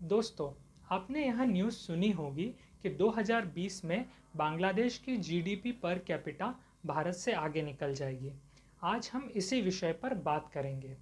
दोस्तों, आपने यह न्यूज़ सुनी होगी कि 2020 में बांग्लादेश की जीडीपी पर कैपिटा भारत से आगे निकल जाएगी। आज हम इसी विषय पर बात करेंगे।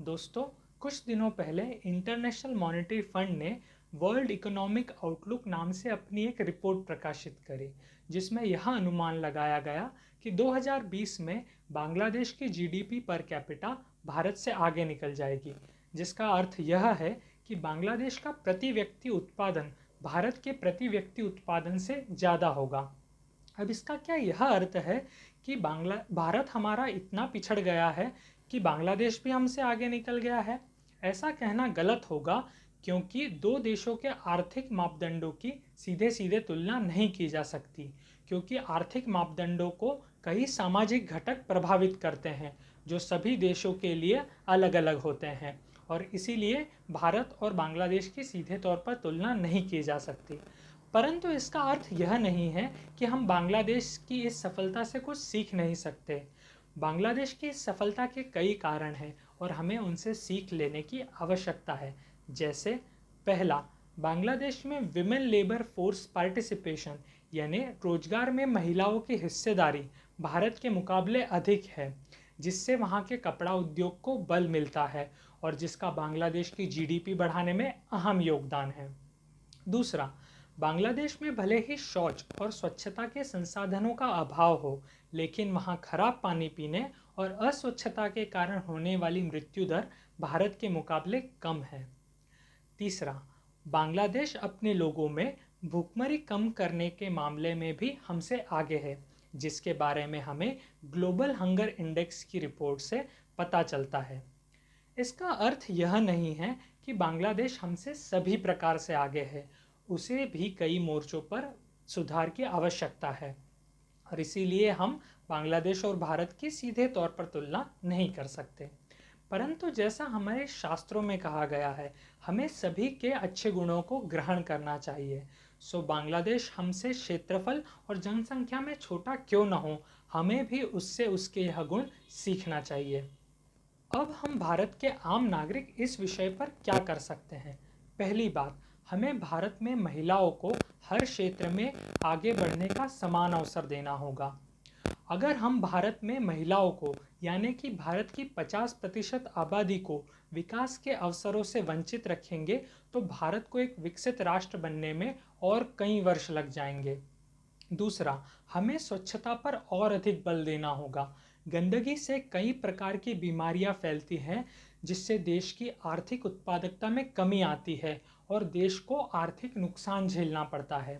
दोस्तों, कुछ दिनों पहले इंटरनेशनल मॉनेटरी फंड ने वर्ल्ड इकोनॉमिक आउटलुक नाम से अपनी एक रिपोर्ट प्रकाशित करी, जिसमें यह अनुमान लगाया गया कि 2020 में बांग्लादेश की जीडीपी पर कैपिटा भारत से आगे निकल जाएगी, जिसका अर्थ यह है कि बांग्लादेश का प्रति व्यक्ति उत्पादन भारत के प्रति व्यक्ति उत्पादन से ज़्यादा होगा। अब इसका क्या यह अर्थ है कि भारत हमारा इतना पिछड़ गया है कि बांग्लादेश भी हमसे आगे निकल गया है? ऐसा कहना गलत होगा, क्योंकि दो देशों के आर्थिक मापदंडों की सीधे सीधे तुलना नहीं की जा सकती, क्योंकि आर्थिक मापदंडों को कई सामाजिक घटक प्रभावित करते हैं जो सभी देशों के लिए अलग अलग होते हैं, और इसीलिए भारत और बांग्लादेश की सीधे तौर पर तुलना नहीं की जा सकती। परंतु इसका अर्थ यह नहीं है कि हम बांग्लादेश की इस सफलता से कुछ सीख नहीं सकते। बांग्लादेश की इस सफलता के कई कारण हैं और हमें उनसे सीख लेने की आवश्यकता है। जैसे, पहला, बांग्लादेश में विमेन लेबर फोर्स पार्टिसिपेशन यानी रोजगार में महिलाओं की हिस्सेदारी भारत के मुकाबले अधिक है, जिससे वहाँ के कपड़ा उद्योग को बल मिलता है और जिसका बांग्लादेश की जीडीपी बढ़ाने में अहम योगदान है। दूसरा, बांग्लादेश में भले ही शौच और स्वच्छता के संसाधनों का अभाव हो, लेकिन वहाँ खराब पानी पीने और अस्वच्छता के कारण होने वाली मृत्यु दर भारत के मुकाबले कम है। तीसरा, बांग्लादेश अपने लोगों में भूखमरी कम करने के मामले में भी हमसे आगे है, जिसके बारे में हमें ग्लोबल हंगर इंडेक्स की रिपोर्ट से पता चलता है। इसका अर्थ यह नहीं है कि बांग्लादेश हमसे सभी प्रकार से आगे है, उसे भी कई मोर्चों पर सुधार की आवश्यकता है, और इसीलिए हम बांग्लादेश और भारत की सीधे तौर पर तुलना नहीं कर सकते। परंतु जैसा हमारे शास्त्रों में कहा गया है, हमें सभी के अच्छे गुणों को ग्रहण करना चाहिए। सो बांग्लादेश हमसे क्षेत्रफल और जनसंख्या में छोटा क्यों न हो, हमें भी उससे उसके यह गुण सीखना चाहिए। अब हम भारत के आम नागरिक इस विषय पर क्या कर सकते हैं? पहली बात, हमें भारत में महिलाओं को हर क्षेत्र में आगे बढ़ने का समान अवसर देना होगा। अगर हम भारत में महिलाओं को, यानी कि भारत की 50% आबादी को विकास के अवसरों से वंचित रखेंगे, तो भारत को एक विकसित राष्ट्र बनने में और कई वर्ष लग जाएंगे। दूसरा, हमें स्वच्छता पर और अधिक बल देना होगा। गंदगी से कई प्रकार की बीमारियां फैलती हैं, जिससे देश की आर्थिक उत्पादकता में कमी आती है और देश को आर्थिक नुकसान झेलना पड़ता है।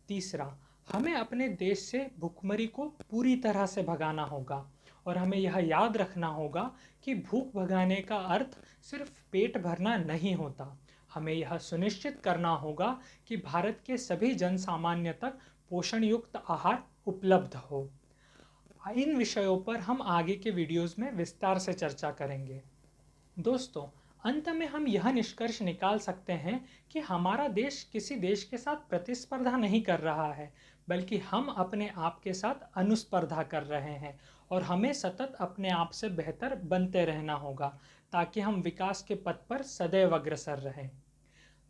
तीसरा, हमें अपने देश से भूखमरी को पूरी तरह से भगाना होगा, और हमें यह याद रखना होगा कि भूख भगाने का अर्थ सिर्फ पेट भरना नहीं होता। हमें यह सुनिश्चित करना होगा कि भारत के सभी जन सामान्य तक पोषण युक्त आहार उपलब्ध हो। इन विषयों पर हम आगे के वीडियोस में विस्तार से चर्चा करेंगे। दोस्तों, अंत में हम यह निष्कर्ष निकाल सकते हैं कि हमारा देश किसी देश के साथ प्रतिस्पर्धा नहीं कर रहा है, बल्कि हम अपने आप के साथ अनुस्पर्धा कर रहे हैं, और हमें सतत अपने आप से बेहतर बनते रहना होगा, ताकि हम विकास के पथ पर सदैव अग्रसर रहें।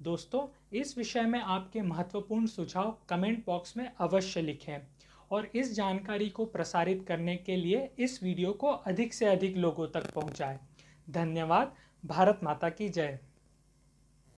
दोस्तों, इस विषय में आपके महत्वपूर्ण सुझाव कमेंट बॉक्स में अवश्य लिखें, और इस जानकारी को प्रसारित करने के लिए इस वीडियो को अधिक से अधिक लोगों तक पहुंचाएं। धन्यवाद। भारत माता की जय।